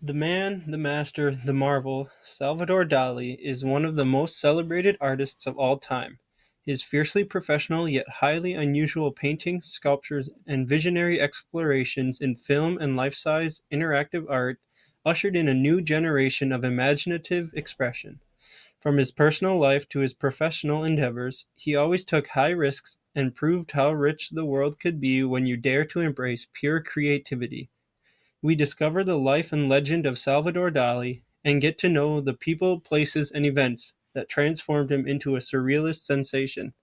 The man, the master, the marvel, Salvador Dali is one of the most celebrated artists of all time. His fiercely professional yet highly unusual paintings, sculptures, and visionary explorations in film and life-size interactive art ushered in a new generation of imaginative expression. From his personal life to his professional endeavors, he always took high risks and proved how rich the world could be when you dare to embrace pure creativity. We discover the life and legend of Salvador Dali and get to know the people, places, and events that transformed him into a surrealist sensation.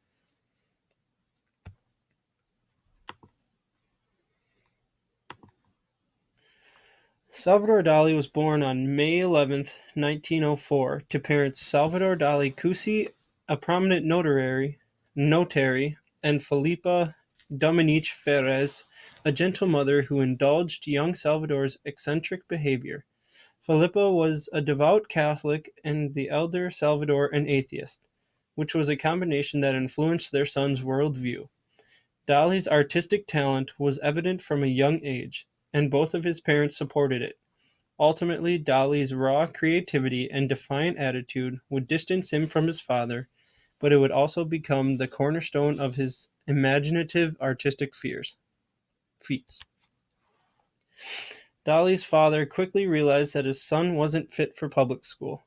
Salvador Dali was born on May 11th, 1904, to parents Salvador Dali Cusi, a prominent notary, and Felipa Dominique Ferrez, a gentle mother who indulged young Salvador's eccentric behavior. Felipa was a devout Catholic and the elder Salvador an atheist, which was a combination that influenced their son's worldview. Dali's artistic talent was evident from a young age, and both of his parents supported it. Ultimately, Dali's raw creativity and defiant attitude would distance him from his father, but it would also become the cornerstone of his imaginative artistic feats. Dali's father quickly realized that his son wasn't fit for public school,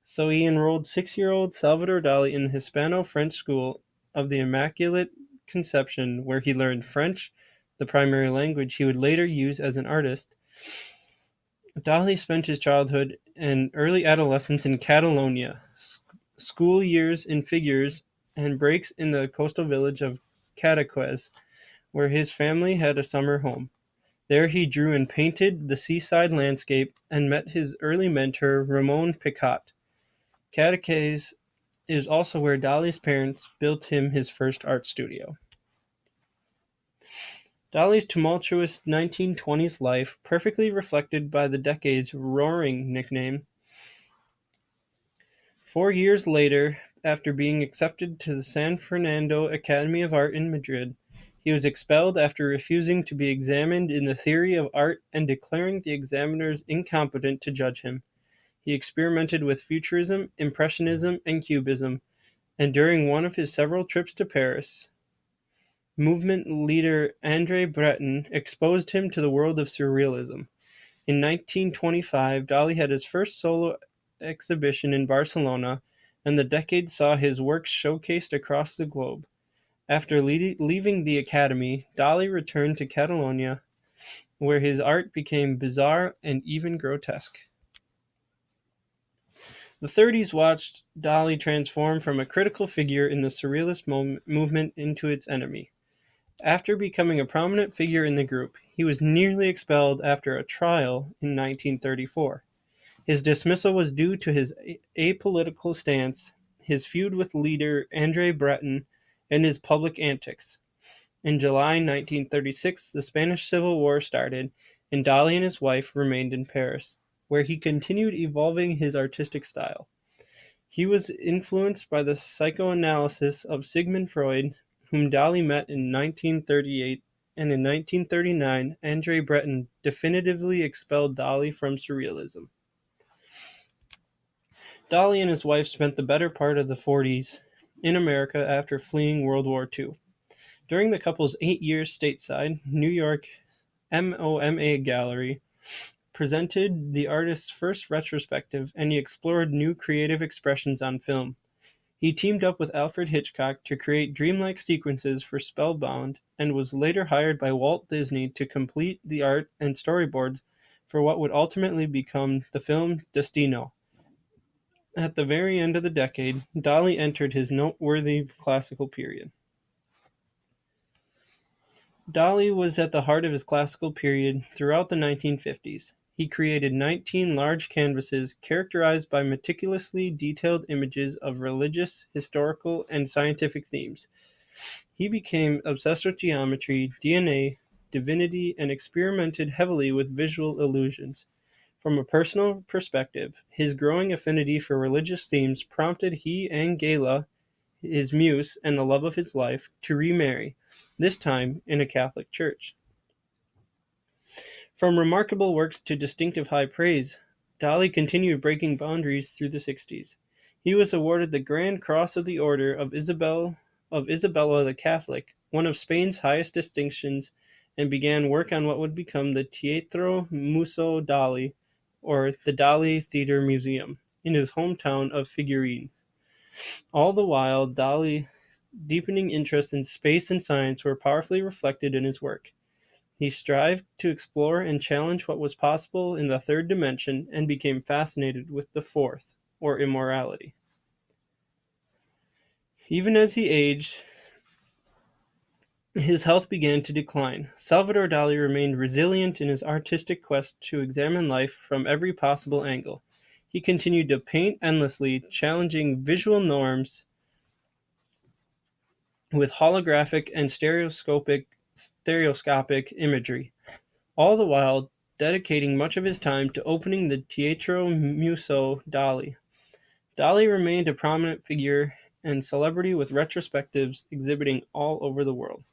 so he enrolled 6-year-old Salvador Dali in the Hispano-French school of the Immaculate Conception, where he learned French, the primary language he would later use as an artist. Dali spent his childhood and early adolescence in Catalonia, school years in figures, and breaks in the coastal village of Cadaqués, where his family had a summer home. There he drew and painted the seaside landscape and met his early mentor, Ramon Picot. Cadaqués is also where Dali's parents built him his first art studio. Dali's tumultuous 1920s life, perfectly reflected by the decade's "Roaring" nickname. 4 years later, after being accepted to the San Fernando Academy of Art in Madrid, he was expelled after refusing to be examined in the theory of art and declaring the examiners incompetent to judge him. He experimented with Futurism, Impressionism, and Cubism, and during one of his several trips to Paris, movement leader André Breton exposed him to the world of Surrealism. In 1925, Dali had his first solo exhibition in Barcelona, and the decade saw his works showcased across the globe. After leaving the academy, Dali returned to Catalonia, where his art became bizarre and even grotesque. The 30s watched Dali transform from a critical figure in the Surrealist movement into its enemy. After becoming a prominent figure in the group, he was nearly expelled after a trial in 1934. His dismissal was due to his apolitical stance, his feud with leader André Breton, and his public antics. In July 1936, the Spanish Civil War started, and Dali and his wife remained in Paris, where he continued evolving his artistic style. He was influenced by the psychoanalysis of Sigmund Freud, whom Dali met in 1938, and in 1939, André Breton definitively expelled Dali from Surrealism. Dali and his wife spent the better part of the 40s in America after fleeing World War II. During the couple's 8 years stateside, New York MoMA Gallery presented the artist's first retrospective, and he explored new creative expressions on film. He teamed up with Alfred Hitchcock to create dreamlike sequences for Spellbound, and was later hired by Walt Disney to complete the art and storyboards for what would ultimately become the film Destino. At the very end of the decade, Dali entered his noteworthy classical period. Dali was at the heart of his classical period throughout the 1950s. He created 19 large canvases characterized by meticulously detailed images of religious, historical, and scientific themes. He became obsessed with geometry, DNA, divinity, and experimented heavily with visual illusions. From a personal perspective, his growing affinity for religious themes prompted he and Gala, his muse and the love of his life, to remarry, this time in a Catholic church. From remarkable works to distinctive high praise, Dali continued breaking boundaries through the 60s. He was awarded the Grand Cross of the Order of Isabella the Catholic, one of Spain's highest distinctions, and began work on what would become the Teatro Museo Dali, or the Dali Theater Museum, in his hometown of Figueres. All the while, Dali's deepening interest in space and science were powerfully reflected in his work. He strived to explore and challenge what was possible in the third dimension and became fascinated with the fourth, or immorality. Even as he aged, his health began to decline. Salvador Dali remained resilient in his artistic quest to examine life from every possible angle. He continued to paint endlessly, challenging visual norms with holographic and stereoscopic imagery, all the while dedicating much of his time to opening the Teatro Museo Dali. Dali remained a prominent figure and celebrity with retrospectives exhibiting all over the world.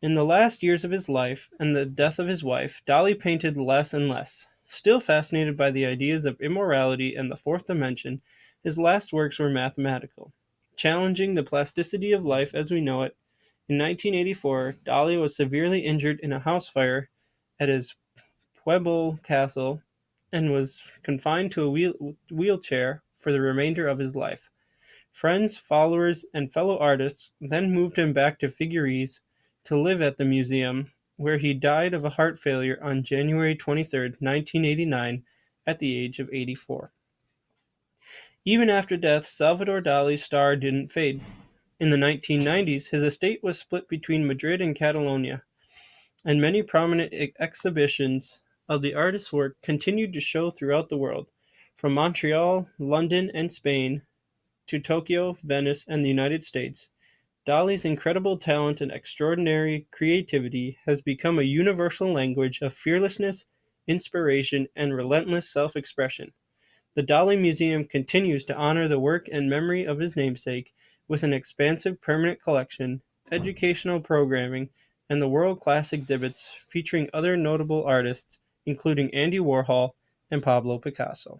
In the last years of his life and the death of his wife, Dali painted less and less. Still fascinated by the ideas of immorality and the fourth dimension, his last works were mathematical, challenging the plasticity of life as we know it. In 1984, Dali was severely injured in a house fire at his Pueblo castle and was confined to a wheelchair for the remainder of his life. Friends, followers, and fellow artists then moved him back to Figueres to live at the museum, where he died of a heart failure on January 23, 1989, at the age of 84. Even after death, Salvador Dali's star didn't fade. In the 1990s, his estate was split between Madrid and Catalonia, and many prominent exhibitions of the artist's work continued to show throughout the world, from Montreal, London, and Spain to Tokyo, Venice, and the United States. Dali's incredible talent and extraordinary creativity has become a universal language of fearlessness, inspiration, and relentless self-expression. The Dali Museum continues to honor the work and memory of his namesake with an expansive permanent collection, educational programming, and the world-class exhibits featuring other notable artists, including Andy Warhol and Pablo Picasso.